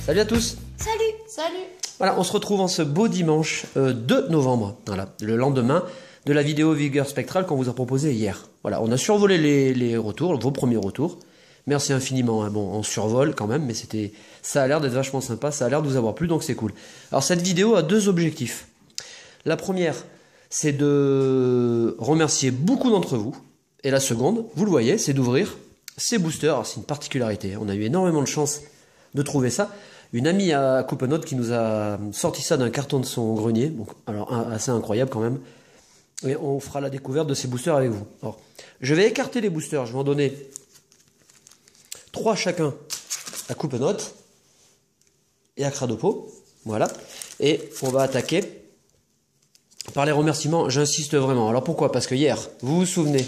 Salut à tous. Salut. Salut. Voilà, on se retrouve en ce beau dimanche 2 novembre, voilà, le lendemain de la vidéo Vigueur Spectrale qu'on vous a proposée hier. Voilà, on a survolé les retours, vos premiers retours. Merci infiniment, hein. Bon, on survole quand même, mais ça a l'air d'être vachement sympa, ça a l'air de vous avoir plu, donc c'est cool. Alors cette vidéo a deux objectifs. La première, c'est de remercier beaucoup d'entre vous. Et la seconde, vous le voyez, c'est d'ouvrir ces boosters. Alors c'est une particularité, on a eu énormément de chance de trouver ça. Une amie à Coupenote qui nous a sorti ça d'un carton de son grenier, donc alors assez incroyable quand même. Et on fera la découverte de ces boosters avec vous. Alors, je vais écarter les boosters, je vais en donner 3 chacun à Coupenote et à Cradopo, voilà. Et on va attaquer par les remerciements, j'insiste vraiment. Alors pourquoi? Parce que hier, vous vous souvenez,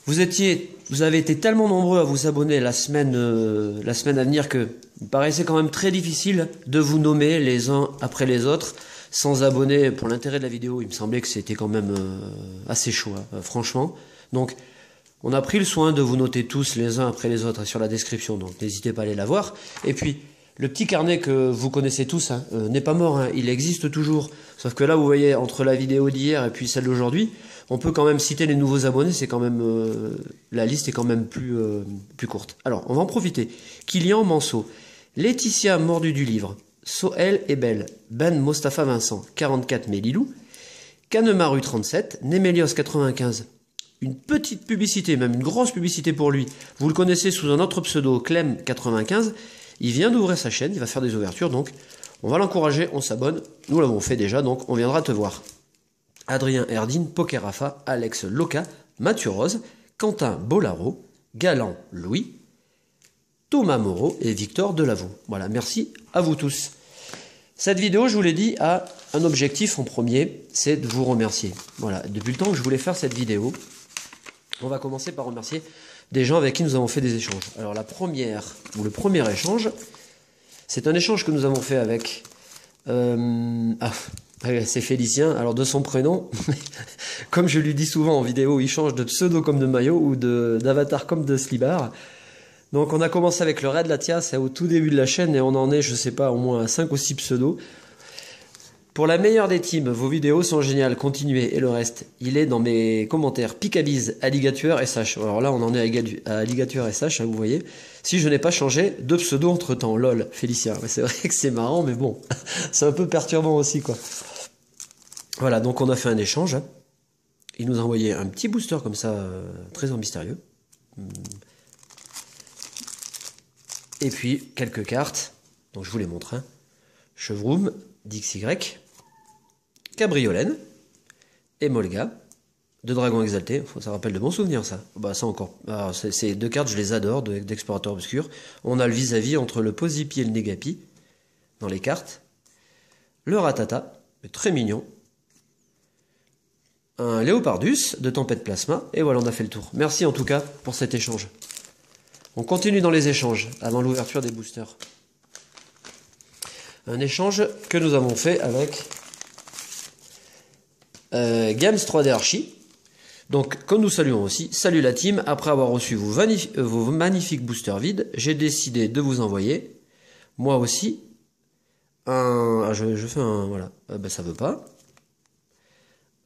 vous avez été tellement nombreux à vous abonner la semaine à venir que il paraissait quand même très difficile de vous nommer les uns après les autres sans abonner. Pour l'intérêt de la vidéo, il me semblait que c'était quand même assez chaud, hein, franchement. Donc, on a pris le soin de vous noter tous les uns après les autres sur la description, donc n'hésitez pas à aller la voir. Et puis, le petit carnet que vous connaissez tous hein, n'est pas mort, hein, il existe toujours. Sauf que là, vous voyez, entre la vidéo d'hier et puis celle d'aujourd'hui, on peut quand même citer les nouveaux abonnés, c'est quand même la liste est quand même plus courte. Alors, on va en profiter. Kylian Manceau, Laetitia Mordu du Livre, Soel et Belle, Ben Mostafa Vincent, 44 Mélilou, Canemaru 37, Némélios 95. Une petite publicité, même une grosse publicité pour lui. Vous le connaissez sous un autre pseudo, Clem 95. Il vient d'ouvrir sa chaîne, il va faire des ouvertures, donc on va l'encourager, on s'abonne. Nous l'avons fait déjà, donc on viendra te voir. Adrien Erdine, Pokerafa, Alex Loca, Mathieu Rose, Quentin Bolaro, Galant Louis, Thomas Moreau et Victor Delavaux. Voilà, merci à vous tous. Cette vidéo, je vous l'ai dit, a un objectif en premier, c'est de vous remercier. Voilà, depuis le temps que je voulais faire cette vidéo, on va commencer par remercier des gens avec qui nous avons fait des échanges. Alors le premier échange, c'est un échange que nous avons fait avec... c'est Félicien, alors de son prénom, comme je lui dis souvent en vidéo, il change de pseudo comme de maillot ou d'avatar comme de slibard. Donc on a commencé avec le Raid Latia, c'est au tout début de la chaîne et on en est, je sais pas, au moins à 5 ou 6 pseudos. Pour la meilleure des teams, vos vidéos sont géniales, continuez, et le reste, il est dans mes commentaires. Picabise, Alligator SH. Alors là, on en est à Alligator SH, hein, vous voyez. Si je n'ai pas changé de pseudo entre temps, lol, Félicien. Ouais, c'est vrai que c'est marrant, mais bon, c'est un peu perturbant aussi, quoi. Voilà, donc on a fait un échange. Hein. Il nous a envoyé un petit booster comme ça, trésor mystérieux. Et puis, quelques cartes. Donc je vous les montre. Hein. Chevroom, DXY, Cabriolène, Emolga, de Dragon Exalté. Ça rappelle de bons souvenirs, ça. Bah, ça encore. Ces deux cartes, je les adore, d'Explorateur Obscur. On a le vis-à-vis entre le Posipi et le Negapi dans les cartes. Le Ratata, très mignon. Un Léopardus de Tempête Plasma. Et voilà, on a fait le tour. Merci en tout cas pour cet échange. On continue dans les échanges avant l'ouverture des boosters. Un échange que nous avons fait avec Games 3D Archie. Donc, comme nous saluons aussi, salut la team, après avoir reçu vos magnifiques boosters vides, j'ai décidé de vous envoyer, moi aussi, je fais un... Voilà, ça veut pas.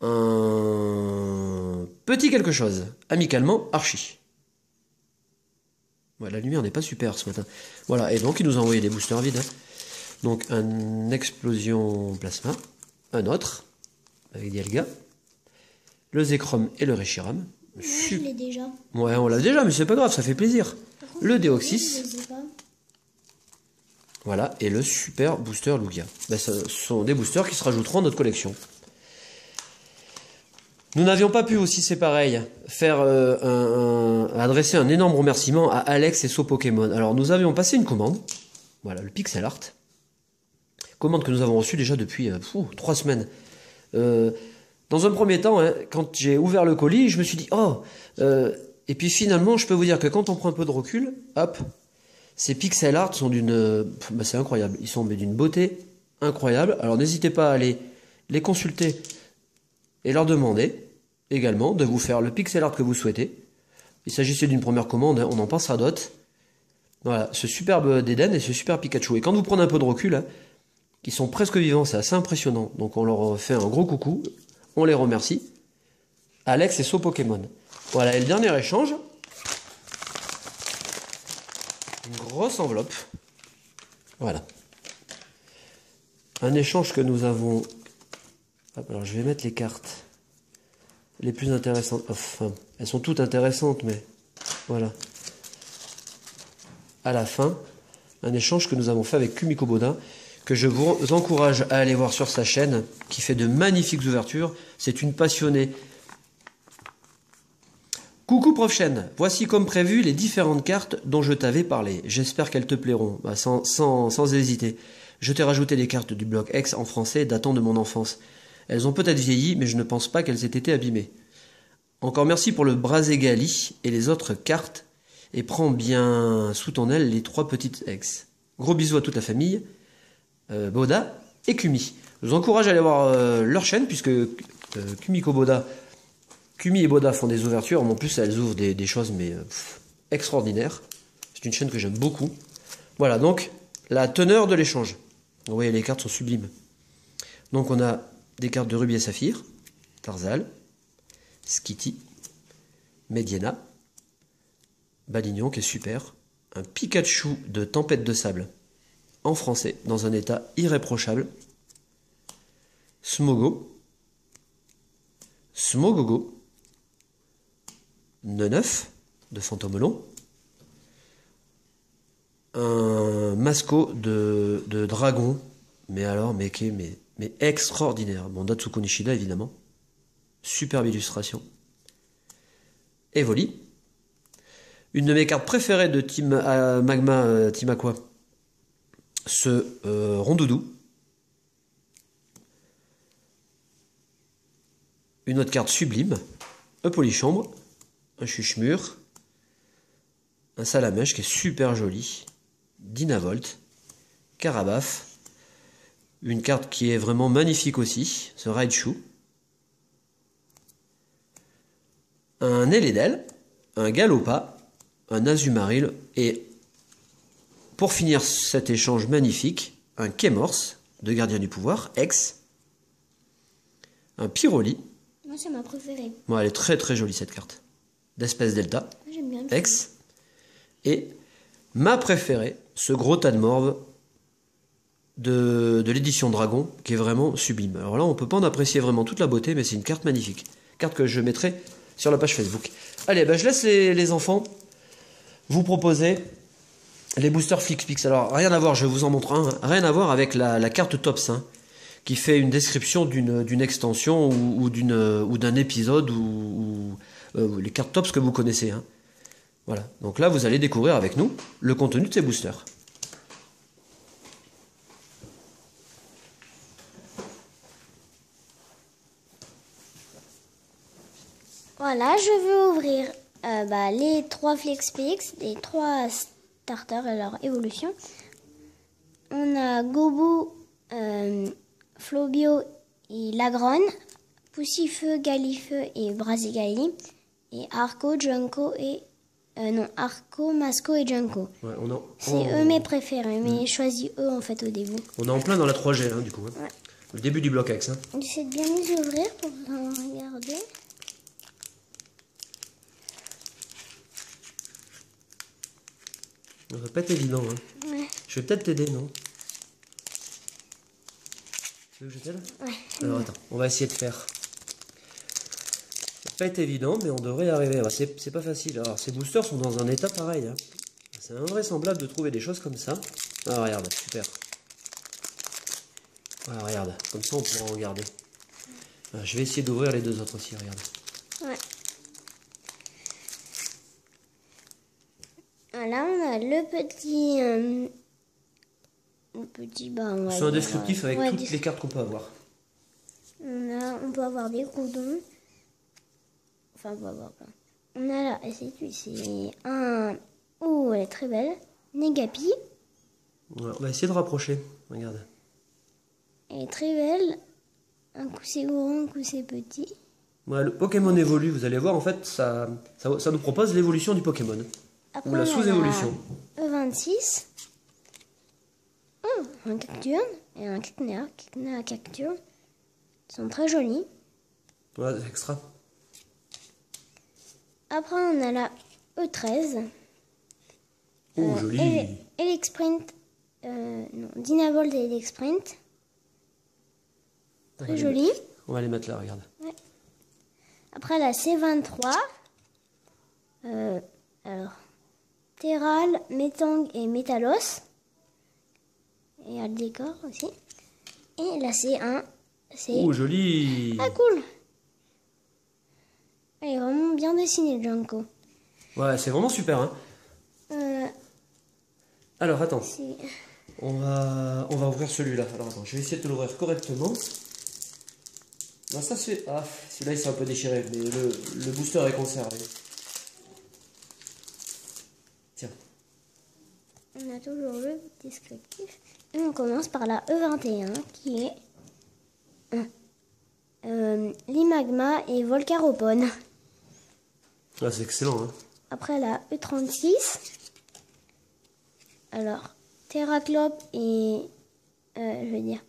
Un petit quelque chose, amicalement Archie. Ouais, la lumière n'est pas super ce matin. Voilà, et donc il nous a envoyé des boosters vides. Hein. Donc un explosion plasma, un autre, avec Dialga, le Zekrom et le Reshiram. Je l'ai déjà. Ouais, on l'a déjà, mais c'est pas grave, ça fait plaisir. Le Deoxys. Voilà, et le super booster Lugia. Ben, ce sont des boosters qui se rajouteront à notre collection. Nous n'avions pas pu aussi, c'est pareil, faire adresser un énorme remerciement à Alex et So Pokémon. Alors nous avions passé une commande, voilà, le pixel art, commande que nous avons reçue déjà depuis 3 semaines. Dans un premier temps, hein, quand j'ai ouvert le colis, je me suis dit, et puis finalement, je peux vous dire que quand on prend un peu de recul, hop, ces pixel art sont c'est incroyable, ils sont d'une beauté incroyable. Alors n'hésitez pas à aller les consulter et leur demander. également de vous faire le pixel art que vous souhaitez. Il s'agissait d'une première commande, hein, on en passera d'autres. Voilà, ce superbe Dédenne et ce super Pikachu. Et quand vous prenez un peu de recul, hein, ils sont presque vivants, c'est assez impressionnant. Donc on leur fait un gros coucou, on les remercie. Alex et So Pokémon. Voilà, et le dernier échange, une grosse enveloppe. Voilà. Un échange que nous avons... Hop, alors je vais mettre les cartes les plus intéressantes. Enfin, elles sont toutes intéressantes, mais voilà. À la fin, un échange que nous avons fait avec Kumiko Boda, que je vous encourage à aller voir sur sa chaîne, qui fait de magnifiques ouvertures. C'est une passionnée. Coucou prof chaîne, voici comme prévu les différentes cartes dont je t'avais parlé. J'espère qu'elles te plairont, sans hésiter. Je t'ai rajouté les cartes du bloc X en français datant de mon enfance. Elles ont peut-être vieilli, mais je ne pense pas qu'elles aient été abîmées. Encore merci pour le Braségali et les autres cartes, et prends bien sous ton aile les 3 petites X. Gros bisous à toute la famille, Boda et Kumi. Je vous encourage à aller voir leur chaîne, puisque Kumiko Boda... Kumi et Boda font des ouvertures, mais en plus elles ouvrent des choses mais extraordinaires. C'est une chaîne que j'aime beaucoup. Voilà, donc la teneur de l'échange. Vous voyez, les cartes sont sublimes. Donc on a des cartes de Rubis et Saphir, Tarzal, Skitty, Mediana, Balignon qui est super, un Pikachu de Tempête de Sable en français, dans un état irréprochable, Smogo, Smogogo, Neneuf de Fantomelon, un Masco de dragon, mais alors, mais extraordinaire. Bon, Datsuko Nishida évidemment, superbe illustration. Evoli, une de mes cartes préférées de Team Magma, Team Aqua, ce Rondoudou. Une autre carte sublime, un Polichambre, un Chuchemur, un Salamèche qui est super joli, Dynavolt, Carabaf, une carte qui est vraiment magnifique aussi, ce Raichu, un Eledel, un Galopa, un Azumarill, et pour finir cet échange magnifique, un Kémorse de Gardien du Pouvoir, X, un Pyroli. Moi, c'est ma préférée. Bon, elle est très très jolie cette carte. D'espèce Delta, J'aime bien. X, et ma préférée, ce gros tas de morve de l'édition Dragon, qui est vraiment sublime. Alors là, on peut pas en apprécier vraiment toute la beauté, mais c'est une carte magnifique. Carte que je mettrai sur la page Facebook. Allez, ben, je laisse les enfants vous proposer les boosters FlixPix. Alors, rien à voir, je vous en montre un, hein. Rien à voir avec la carte Tops, hein, qui fait une description d'une extension ou d'un épisode ou les cartes Tops que vous connaissez, hein. Voilà, donc là vous allez découvrir avec nous le contenu de ces boosters. Voilà, je vais ouvrir les 3 FlexPix, les 3 starters et leur évolution. On a Gobu, Flobio et Lagron, Poussifeu, Galifeu et Braségali, et Arco, Junko et... Arco, Masco et Junko. Ouais, c'est eux mes préférés, mais j'ai choisi eux en fait au début. On est en plein dans la 3G, hein, du coup. Hein. Ouais. Le début du bloc X. Hein. J'essaie de bien les ouvrir pour en regarder. Ça va pas être évident. Hein. Ouais. Je vais peut-être t'aider, non? Tu veux que je t'aide? Ouais. Alors attends, on va essayer de faire. Ça va pas être évident, mais on devrait y arriver. C'est pas facile. Alors ces boosters sont dans un état pareil. Hein. C'est invraisemblable de trouver des choses comme ça. Ah regarde, super. Ah regarde, comme ça on pourra en garder. Ah, je vais essayer d'ouvrir les deux autres aussi, regarde. Ouais. Là on a le petit... C'est un descriptif avec toutes les cartes qu'on peut avoir. On peut avoir des Groudons. Enfin, on peut avoir plein. On a là, c'est un... Oh, elle est très belle. Negapi. Ouais, on va essayer de rapprocher. Regarde. Elle est très belle. Un coup c'est grand, un coup c'est petit. Ouais, le Pokémon évolue, vous allez voir, en fait, ça nous propose l'évolution du Pokémon. Après, Ou la sous-évolution. E26. Un Cacturne et un Cacnea. Cacnea Cacturne. Ils sont très jolis. Ouais, c'est extra. Après, on a la E13. Oh, joli. Elexprint. Non, Dynavolt et Elexprint. Très joli. On va les mettre là, regarde. Ouais. Après, la C23. Alors, Terral, Metang et Metalos. Et il y a le décor aussi. Et la C1, c'est... Oh, joli. Ah, cool. Elle est vraiment bien dessinée, Junko. Ouais, c'est vraiment super, hein. Alors, attends. C'est... On va ouvrir celui-là. Alors, attends, je vais essayer de l'ouvrir correctement. Non, ça c'est... Ah, celui-là, il s'est un peu déchiré, mais le booster est conservé. Tiens. On a toujours le descriptif. Et on commence par la E21, qui est... Limagma et Volcaropone. Ah, c'est excellent, hein. Après la E36, alors Terraclope et je veux dire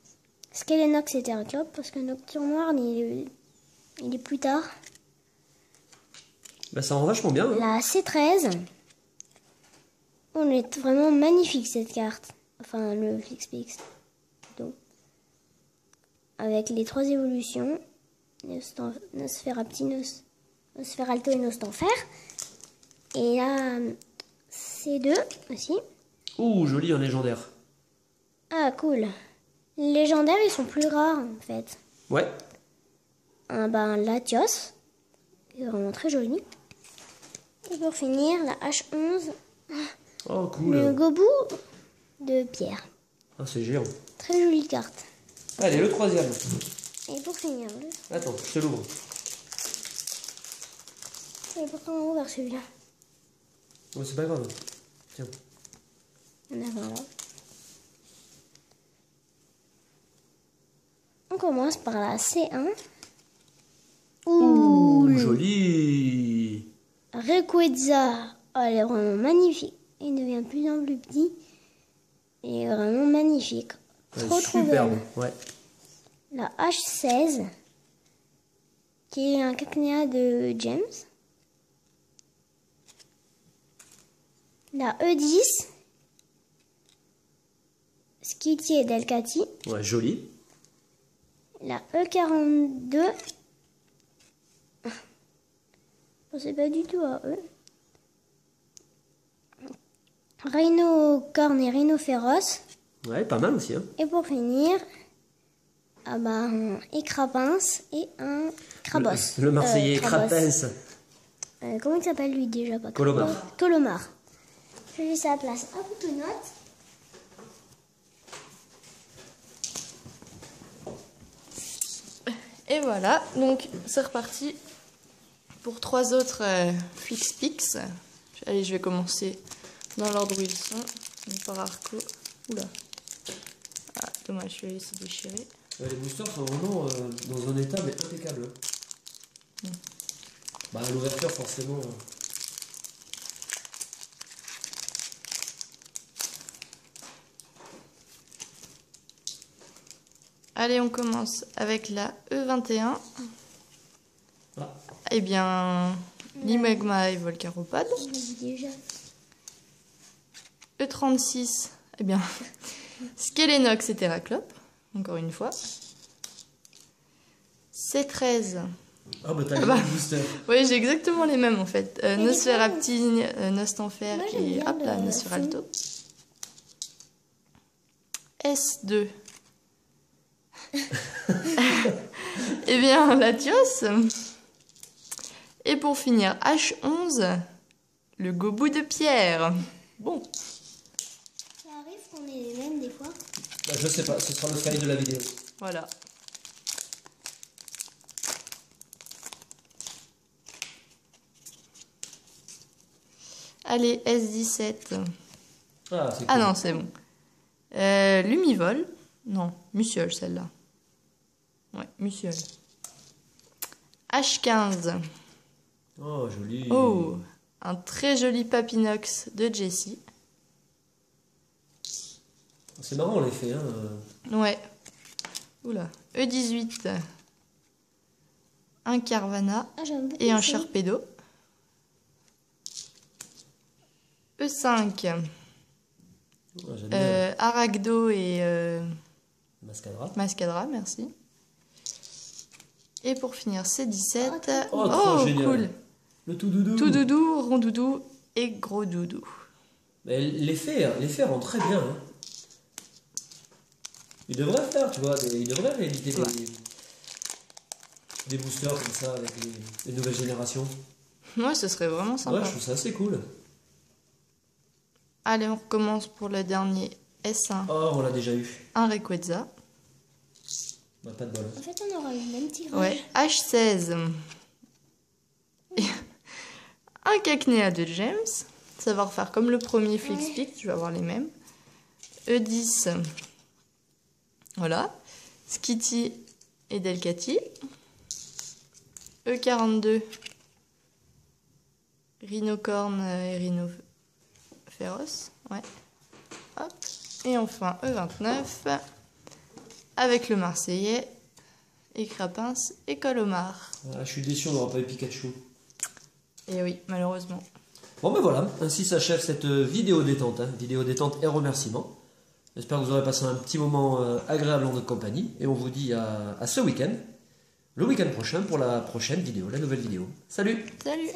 Skelenox et Terraclope parce que Nocturne Noir il est plus tard. Bah, ça rend vachement bien, hein. La C13, on est vraiment magnifique cette carte, enfin le Flixpix, donc avec les 3 évolutions, Nosferapti, Nosferalto et Nostanfer. Et là, C2 aussi. Ouh, joli, un légendaire. Ah, cool. Les légendaires, ils sont plus rares, en fait. Ouais. Latios, qui est vraiment très joli. Et pour finir, la H11, Oh, cool. le Gobu de pierre. Ah, c'est géant. Très jolie carte. Allez, le troisième. Et pour finir, Attends, je te l'ouvre. et pourquoi on ouvre celui-là? Oh, c'est pas grave. Tiens. On a un là. On commence par la C1. Ouh, joli. Rayquaza, oh, elle est vraiment magnifique. Il devient de plus en plus petit. Il est vraiment magnifique. Trop superbe. belle. Ouais. La H16, qui est un Cacnea de James. La E10, Skitty et Delcatty. Ouais, joli. La E42, je pensais pas du tout à eux. Rhinocorne et Rhinophéros. Ouais, pas mal aussi, hein. Et pour finir, un Écrapince et un Crabos. Le Marseillais Crabos. Crapens. Comment il s'appelle lui déjà pas Colomar. Crabos. Colomar. Je laisse à la place à Boutonnotte. Et voilà, donc c'est reparti pour 3 autres Flixpix. Allez, je vais commencer dans l'ordre où ils sont. Donc par Arco. Oula. Ah, dommage, je vais laisser déchirer. Les boosters sont vraiment dans un état mais impeccable. Bah, l'ouverture, forcément. Allez, on commence avec la E21. Ah. Eh bien, Limagma et Volcaropode. Je l'ai dit déjà. E36, eh bien, Skelenox et Terraclope, encore une fois. C13. Ah, bah, t'as les mêmes boosters. Oui, j'ai exactement les mêmes en fait. Nosferapti, Nostanfer Moi, j'aime et bien hop là, le Nosferalto. S2. Eh bien, Latios. Et pour finir, H11, le Gobu de pierre. Bon. Ça arrive qu'on ait les mêmes des fois. Bah, je sais pas, ce sera le sky de la vidéo. Voilà. Allez, S17. Ah, c'est cool. Ah non, c'est bon. Lumivol. Non, Musiole celle-là. Ouais, Musiole. H15. Oh, joli. Oh, un très joli Papinox de Jessie. C'est marrant l'effet, hein. Ouais. Oula. E18. Un Carvana Ah, j'aime beaucoup et un ça. Sharpedo. E5. Ah, j'aime bien. Aragdo et Mascadra. Mascadra, merci. Et pour finir, C17. Oh, trop génial. Cool. Le tout doudou. Tout doudou, rond doudou et gros doudou. Mais l'effet rend très bien. Hein. Il devrait faire, tu vois, il devrait rééditer Ouais. des boosters comme ça avec les nouvelles générations. Ouais, ce serait vraiment sympa. Ouais, je trouve ça assez cool. Allez, on recommence pour le dernier S1. Oh, on l'a déjà eu. Un Rayquaza. Bah, pas de bol. En fait, on aura eu le même tirage. Ouais, H16. Et un Cacnea de James. Ça va refaire comme le premier Flixpic, tu vas avoir les mêmes. E10. Voilà. Skitty et Delcatty. E42. Rhinocorn et Rhinophéros. Ouais. Hop. Et enfin E29. Avec le Marseillais. Et Crapins et Colomar. Ah, je suis déçu, on n'aura pas eu Pikachu. Et oui, malheureusement. Bon ben voilà, ainsi s'achève cette vidéo détente, hein, vidéo détente et remerciements. J'espère que vous aurez passé un petit moment agréable en notre compagnie et on vous dit à ce week-end, le week-end prochain pour la prochaine vidéo, la nouvelle vidéo. Salut! Salut!